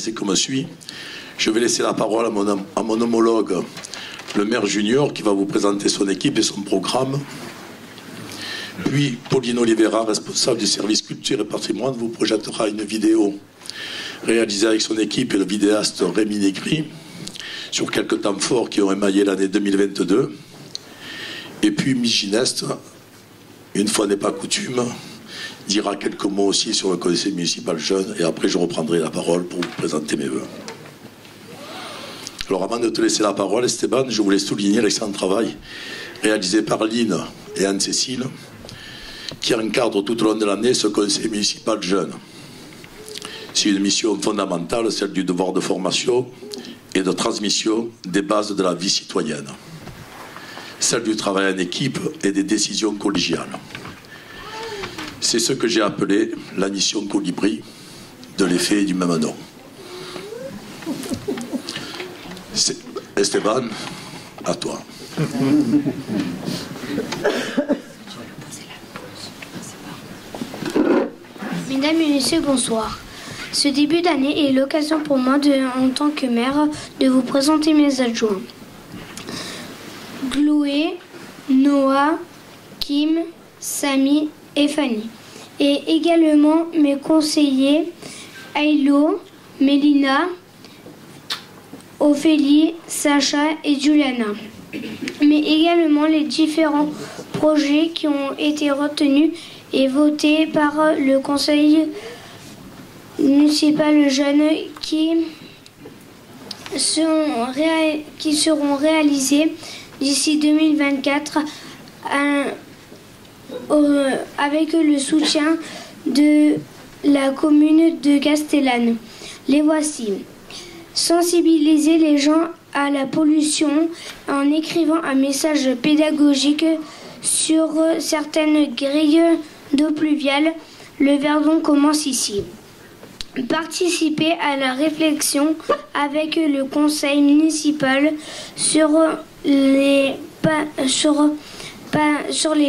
c'est comme suit. Je vais laisser la parole à mon homologue, le maire junior, qui va vous présenter son équipe et son programme. Puis Pauline Oliveira, responsable du service culture et patrimoine, vous projettera une vidéo réalisée avec son équipe et le vidéaste Rémi Négri sur quelques temps forts qui ont émaillé l'année 2022. Et puis Miss Gineste, une fois n'est pas coutume, dira quelques mots aussi sur le conseil municipal jeune, et après je reprendrai la parole pour vous présenter mes vœux. Alors avant de te laisser la parole, Esteban, je voulais souligner l'excellent travail réalisé par Line et Anne-Cécile, qui encadrent tout au long de l'année ce conseil municipal jeune. C'est une mission fondamentale, celle du devoir de formation et de transmission des bases de la vie citoyenne, celle du travail en équipe et des décisions collégiales. C'est ce que j'ai appelé la mission colibri, de l'effet du même nom. Esteban, à toi. Mesdames et messieurs, bonsoir. Ce début d'année est l'occasion pour moi, en tant que maire, de vous présenter mes adjoints. Chloé, Noah, Kim, Samy et Fanny. Et également mes conseillers, Aïlo, Mélina, Ophélie, Sacha et Juliana. Mais également les différents projets qui ont été retenus et votés par le conseil municipal jeune qui seront réalisés d'ici 2024 avec le soutien de la commune de Castellane. Les voici. Sensibiliser les gens à la pollution en écrivant un message pédagogique sur certaines grilles d'eau pluviale. Le verdon commence ici. Participer à la réflexion avec le conseil municipal sur les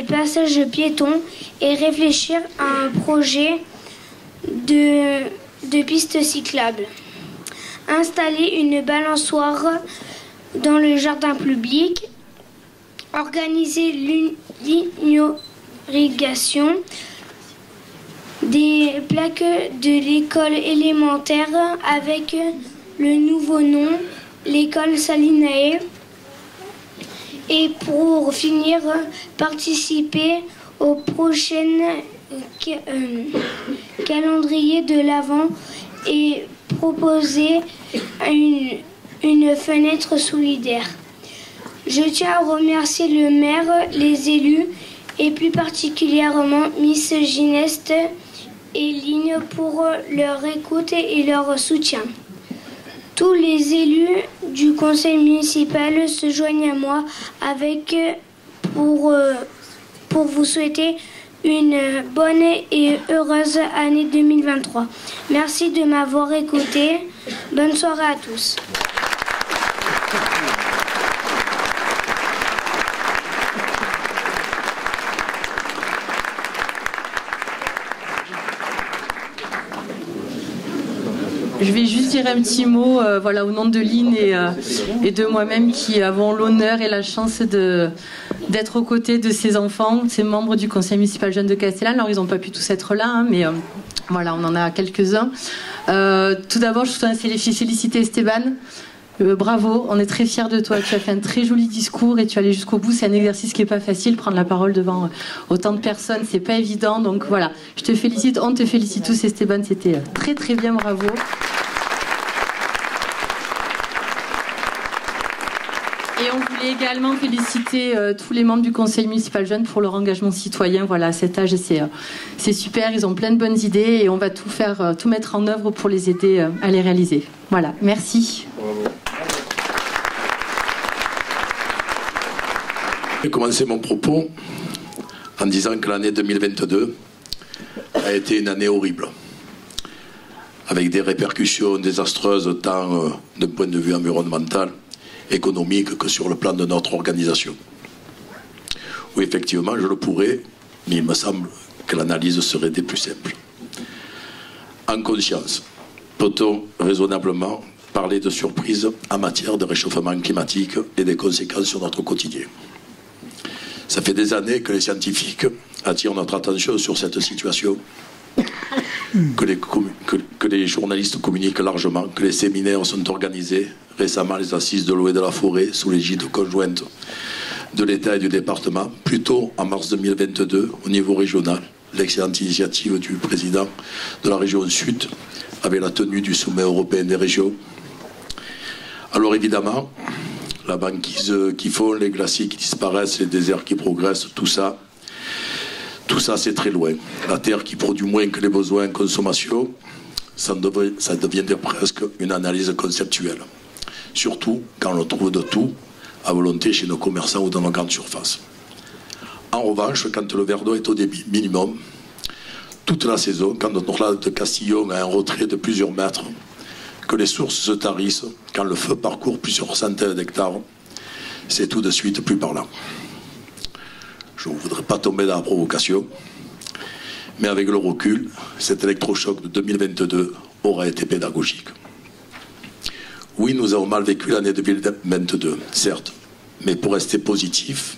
passages piétons et réfléchir à un projet de piste cyclable. Installer une balançoire dans le jardin public. Organiser l'irrigation des plaques de l'école élémentaire avec le nouveau nom, l'école Salinae. Et pour finir, participer au prochain calendrier de l'Avent et proposer une fenêtre solidaire. Je tiens à remercier le maire, les élus et plus particulièrement Miss Gineste et Line pour leur écoute et leur soutien. Tous les élus du conseil municipal se joignent à moi pour vous souhaiter une bonne et heureuse année 2023. Merci de m'avoir écouté. Bonne soirée à tous. Je vais juste dire un petit mot voilà, au nom de Line et de moi-même qui avons l'honneur et la chance d'être aux côtés de ces enfants, ces membres du conseil municipal jeune de Castellane. Alors ils n'ont pas pu tous être là, hein, mais voilà, on en a quelques-uns. Tout d'abord, je voudrais féliciter Esteban. Bravo, on est très fiers de toi. Tu as fait un très joli discours et tu es allé jusqu'au bout. C'est un exercice qui n'est pas facile, prendre la parole devant autant de personnes, c'est pas évident. Donc voilà, je te félicite, on te félicite tous Esteban, c'était très très bien, bravo. Et on voulait également féliciter tous les membres du conseil municipal jeune pour leur engagement citoyen. Voilà, à cet âge, c'est super, ils ont plein de bonnes idées et on va tout faire, tout mettre en œuvre pour les aider à les réaliser. Voilà, merci. Je vais commencer mon propos en disant que l'année 2022 a été une année horrible, avec des répercussions désastreuses tant d'un point de vue environnemental, économique que sur le plan de notre organisation. Où effectivement, je le pourrais, mais il me semble que l'analyse serait des plus simples. En conscience, peut-on raisonnablement parler de surprise en matière de réchauffement climatique et des conséquences sur notre quotidien? Ça fait des années que les scientifiques attirent notre attention sur cette situation, que les journalistes communiquent largement, que les séminaires sont organisés. Récemment, les assises de l'eau et de la forêt, sous l'égide conjointe de l'État et du département. Plus tôt, en mars 2022, au niveau régional, l'excellente initiative du président de la région Sud avec la tenue du sommet européen des régions. Alors évidemment, la banquise qui fond, les glaciers qui disparaissent, les déserts qui progressent, tout ça c'est très loin. La terre qui produit moins que les besoins en consommation, ça devient presque une analyse conceptuelle. Surtout quand on trouve de tout à volonté chez nos commerçants ou dans nos grandes surfaces. En revanche, quand le verre d'eau est au débit minimum, toute la saison, quand notre lac de Castillon a un retrait de plusieurs mètres, que les sources se tarissent, quand le feu parcourt plusieurs centaines d'hectares, c'est tout de suite plus parlant. Je ne voudrais pas tomber dans la provocation, mais avec le recul, cet électrochoc de 2022 aura été pédagogique. Oui, nous avons mal vécu l'année 2022, certes, mais pour rester positif,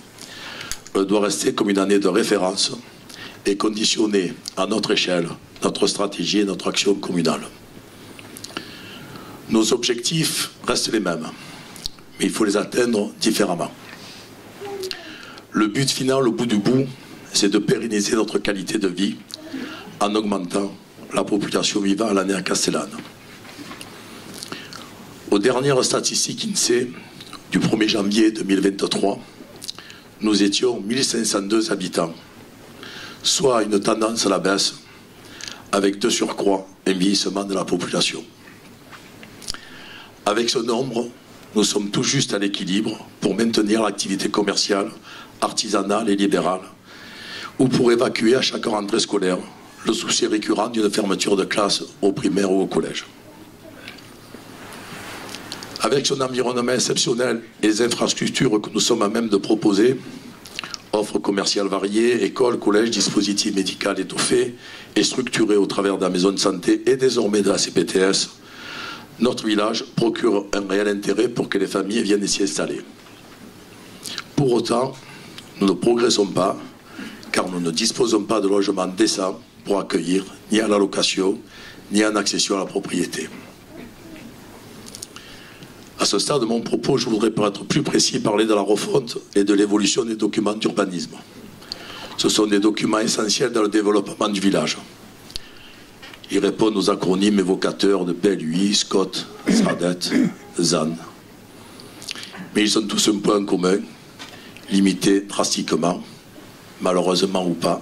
elle doit rester comme une année de référence et conditionner à notre échelle notre stratégie et notre action communale. Nos objectifs restent les mêmes, mais il faut les atteindre différemment. Le but final, au bout du bout, c'est de pérenniser notre qualité de vie en augmentant la population vivant à l'année à Castellane. Aux dernières statistiques INSEE du 1er janvier 2023, nous étions 1502 habitants, soit une tendance à la baisse, avec de surcroît un vieillissement de la population. Avec ce nombre, nous sommes tout juste à l'équilibre pour maintenir l'activité commerciale, artisanale et libérale, ou pour évacuer à chaque rentrée scolaire le souci récurrent d'une fermeture de classe au primaire ou au collège. Avec son environnement exceptionnel et les infrastructures que nous sommes à même de proposer, offres commerciales variées, écoles, collèges, dispositifs médicaux étoffés et structurés au travers de la maison de santé et désormais de la CPTS, notre village procure un réel intérêt pour que les familles viennent s'y installer. Pour autant, nous ne progressons pas, car nous ne disposons pas de logements décents pour accueillir ni à la location, ni en accession à la propriété. À ce stade de mon propos, je voudrais, pour être plus précis, parler de la refonte et de l'évolution des documents d'urbanisme. Ce sont des documents essentiels dans le développement du village. Ils répondent aux acronymes évocateurs de PLUI, SCOT, SRADET, ZAN. Mais ils ont tous un point commun, limiter drastiquement, malheureusement ou pas,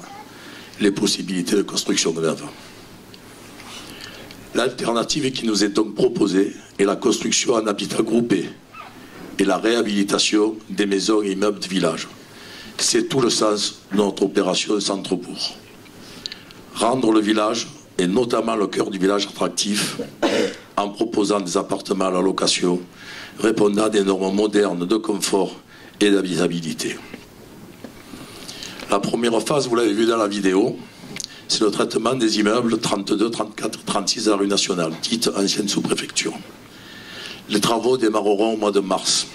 les possibilités de construction neuve. L'alternative qui nous est donc proposée est la construction en habitat groupé et la réhabilitation des maisons et immeubles de village. C'est tout le sens de notre opération Centre-Bourg. Rendre le village, et notamment le cœur du village attractif, en proposant des appartements à la location, répondant à des normes modernes de confort et d'habitabilité. La première phase, vous l'avez vu dans la vidéo, c'est le traitement des immeubles 32, 34, 36 à la rue nationale, dite ancienne sous-préfecture. Les travaux démarreront au mois de mars.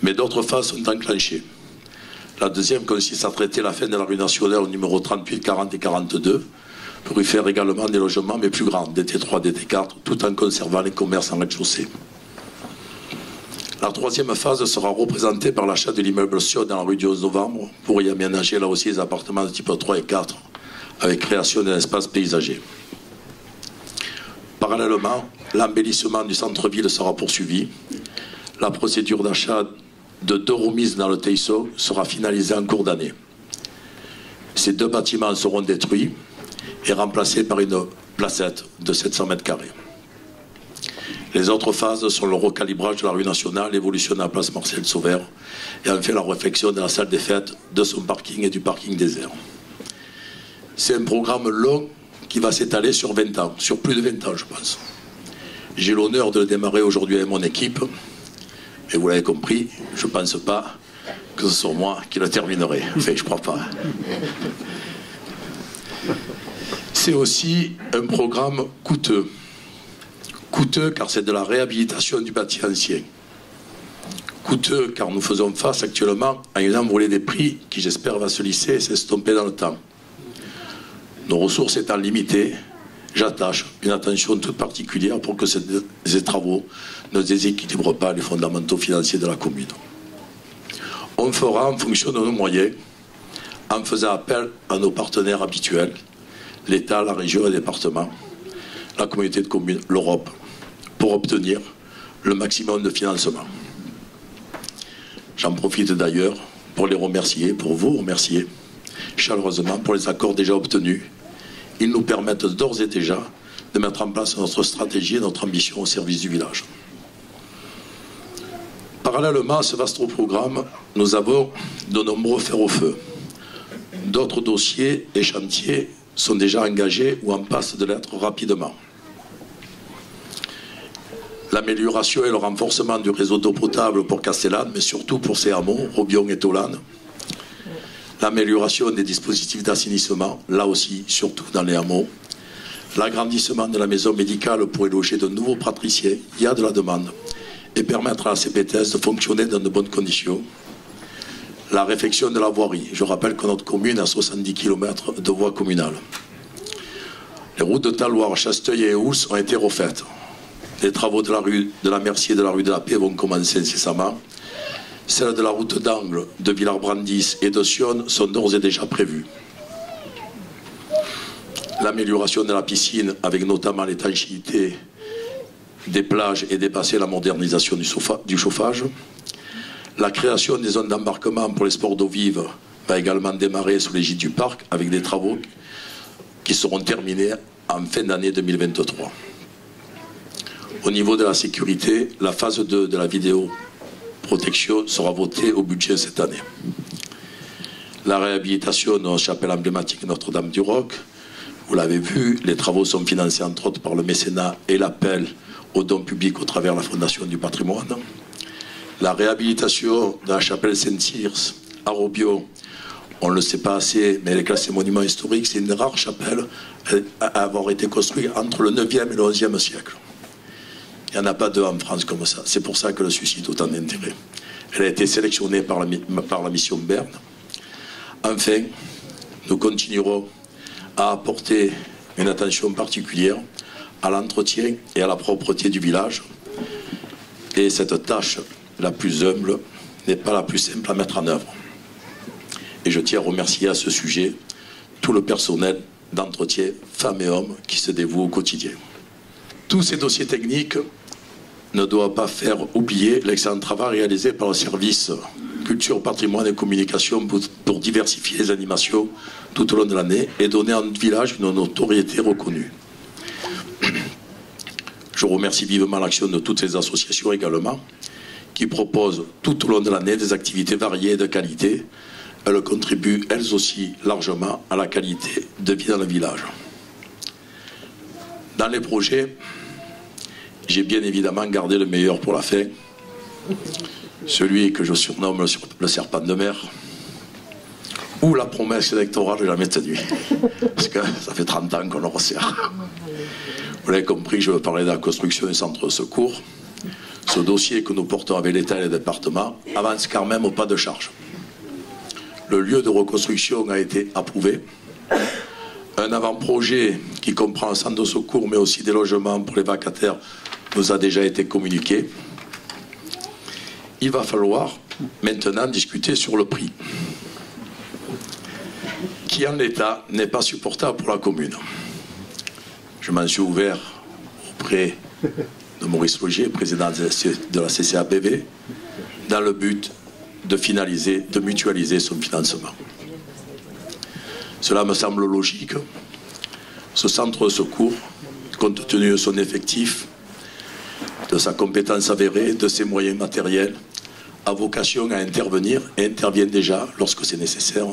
Mais d'autres phases sont enclenchées. La deuxième consiste à traiter la fin de la rue nationale au numéro 38, 40 et 42, pour y faire également des logements, mais plus grands, DT3, DT4, tout en conservant les commerces en rez-de-chaussée. La troisième phase sera représentée par l'achat de l'immeuble Sion dans la rue du 11 novembre, pour y aménager là aussi les appartements de type 3 et 4, avec création d'un espace paysager. Parallèlement, l'embellissement du centre-ville sera poursuivi. La procédure d'achat de 2 remises dans le Teisseau sera finalisée en cours d'année. Ces 2 bâtiments seront détruits et remplacés par une placette de 700 mètres carrés. Les autres phases sont le recalibrage de la rue nationale, l'évolution de la place Marcel Sauvert et enfin la réfection de la salle des fêtes, de son parking et du parking désert. C'est un programme long qui va s'étaler sur 20 ans, sur plus de 20 ans je pense. J'ai l'honneur de le démarrer aujourd'hui avec mon équipe, mais vous l'avez compris, je ne pense pas que ce soit moi qui le terminerai. Enfin, je ne crois pas. C'est aussi un programme coûteux. Coûteux car c'est de la réhabilitation du bâti ancien. Coûteux car nous faisons face actuellement à une envolée des prix qui j'espère va se lisser et s'estomper dans le temps. Nos ressources étant limitées, j'attache une attention toute particulière pour que ces travaux ne déséquilibrent pas les fondamentaux financiers de la commune. On fera en fonction de nos moyens, en faisant appel à nos partenaires habituels, l'État, la région, le département, la communauté de communes, l'Europe, pour obtenir le maximum de financement. J'en profite d'ailleurs pour les remercier, pour vous remercier chaleureusement pour les accords déjà obtenus. Ils nous permettent d'ores et déjà de mettre en place notre stratégie et notre ambition au service du village. Parallèlement à ce vaste programme, nous avons de nombreux fers au feu. D'autres dossiers et chantiers sont déjà engagés ou en passe de l'être rapidement. L'amélioration et le renforcement du réseau d'eau potable pour Castellane, mais surtout pour ses hameaux, Robion et Tolane. L'amélioration des dispositifs d'assainissement, là aussi, surtout dans les hameaux. L'agrandissement de la maison médicale pour y loger de nouveaux praticiens, il y a de la demande, et permettre à la CPTS de fonctionner dans de bonnes conditions. La réfection de la voirie. Je rappelle que notre commune a 70 km de voies communales. Les routes de Talloires, Chasteuil et Eous ont été refaites. Les travaux de la rue de la Mercier et de la rue de la Paix vont commencer incessamment. Celles de la route d'Angle, de Villars-Brandis et de Sion sont d'ores et déjà prévues. L'amélioration de la piscine, avec notamment l'étanchéité des plages et dépasser la modernisation du chauffage. La création des zones d'embarquement pour les sports d'eau vive va également démarrer sous l'égide du parc avec des travaux qui seront terminés en fin d'année 2023. Au niveau de la sécurité, la phase 2 de la vidéoprotection sera votée au budget cette année. La réhabilitation de notre chapelle emblématique Notre-Dame du Roc, vous l'avez vu, les travaux sont financés entre autres par le mécénat et l'appel aux dons publics au travers de la Fondation du patrimoine. La réhabilitation de la chapelle Saint-Circe à Robion, on ne le sait pas assez, mais elle est classée monument historique, c'est une rare chapelle à avoir été construite entre le 9e et le 11e siècle. Il n'y en a pas deux en France comme ça. C'est pour ça que le suscite autant d'intérêt. Elle a été sélectionnée par la mission Berne. Enfin, nous continuerons à apporter une attention particulière à l'entretien et à la propreté du village. Et cette tâche la plus humble n'est pas la plus simple à mettre en œuvre. Et je tiens à remercier à ce sujet tout le personnel d'entretien, femmes et hommes, qui se dévouent au quotidien. Tous ces dossiers techniques ne doivent pas faire oublier l'excellent travail réalisé par le service culture, patrimoine et communication pour diversifier les animations tout au long de l'année et donner à notre village une notoriété reconnue. Je remercie vivement l'action de toutes ces associations également, qui proposent tout au long de l'année des activités variées et de qualité. Elles contribuent elles aussi largement à la qualité de vie dans le village. Dans les projets, j'ai bien évidemment gardé le meilleur pour la fin, celui que je surnomme le serpent de mer, ou la promesse électorale jamais tenue, parce que ça fait 30 ans qu'on le resserre. Vous l'avez compris, je veux parler de la construction du centre de secours. Ce dossier que nous portons avec l'État et le département avance quand même au pas de charge. Le lieu de reconstruction a été approuvé. Un avant-projet qui comprend un centre de secours, mais aussi des logements pour les vacataires, nous a déjà été communiqué. Il va falloir maintenant discuter sur le prix, qui en l'état n'est pas supportable pour la commune. Je m'en suis ouvert auprès de Maurice Logier, président de la CCAPV, dans le but de finaliser, de mutualiser son financement. Cela me semble logique. Ce centre de secours, compte tenu de son effectif, de sa compétence avérée, de ses moyens matériels, a vocation à intervenir et intervient déjà, lorsque c'est nécessaire,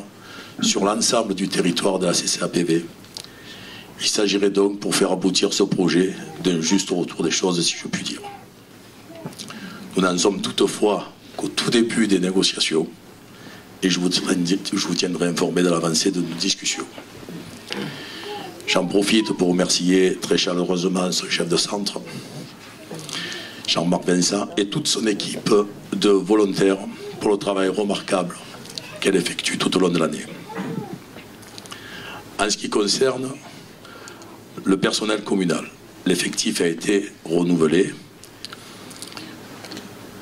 sur l'ensemble du territoire de la CCAPV. Il s'agirait donc, pour faire aboutir ce projet, d'un juste retour des choses, si je puis dire. Nous n'en sommes toutefois qu'au tout début des négociations et je vous tiendrai informé de l'avancée de nos discussions. J'en profite pour remercier très chaleureusement ce chef de centre, Jean-Marc Vincent et toute son équipe de volontaires pour le travail remarquable qu'elle effectue tout au long de l'année. En ce qui concerne le personnel communal, l'effectif a été renouvelé.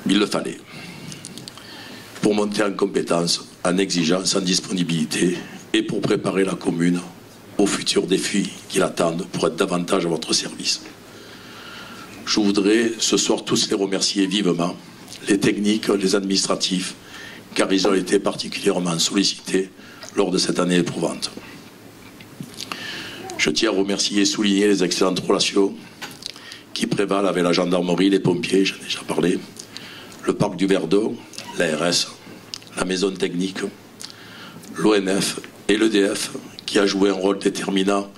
Il le fallait. Pour monter en compétence, en exigence, en disponibilité et pour préparer la commune aux futurs défis qui l'attendent pour être davantage à votre service. Je voudrais ce soir tous les remercier vivement, les techniques, les administratifs, car ils ont été particulièrement sollicités lors de cette année éprouvante. Je tiens à remercier et souligner les excellentes relations qui prévalent avec la gendarmerie, les pompiers, j'en ai déjà parlé, le parc du Verdon, l'ARS, la maison technique, l'ONF et l'EDF qui a joué un rôle déterminant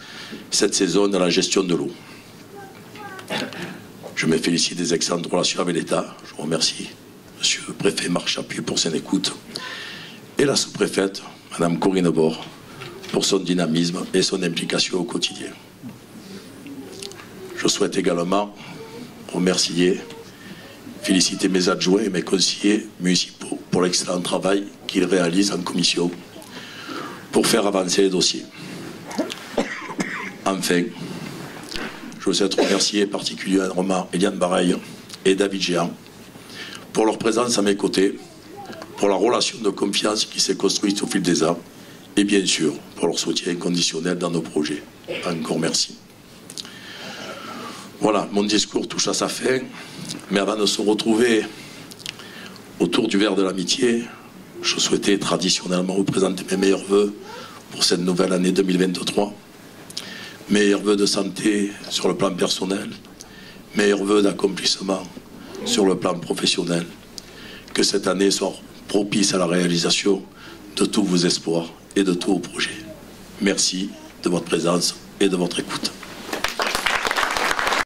cette saison dans la gestion de l'eau. Je me félicite des excellentes relations avec l'État. Je remercie Monsieur le préfet Marc Chapuis pour son écoute et la sous-préfète, Madame Corinne Bord, pour son dynamisme et son implication au quotidien. Je souhaite également remercier, féliciter mes adjoints et mes conseillers municipaux pour l'excellent travail qu'ils réalisent en commission pour faire avancer les dossiers. Enfin, je souhaite remercier particulièrement Eliane Bareil et David Géant pour leur présence à mes côtés, pour la relation de confiance qui s'est construite au fil des ans et bien sûr pour leur soutien inconditionnel dans nos projets. Encore merci. Voilà, mon discours touche à sa fin, mais avant de se retrouver autour du verre de l'amitié, je souhaitais traditionnellement vous présenter mes meilleurs vœux pour cette nouvelle année 2023. Meilleurs vœux de santé sur le plan personnel, meilleurs vœux d'accomplissement sur le plan professionnel. Que cette année soit propice à la réalisation de tous vos espoirs et de tous vos projets. Merci de votre présence et de votre écoute.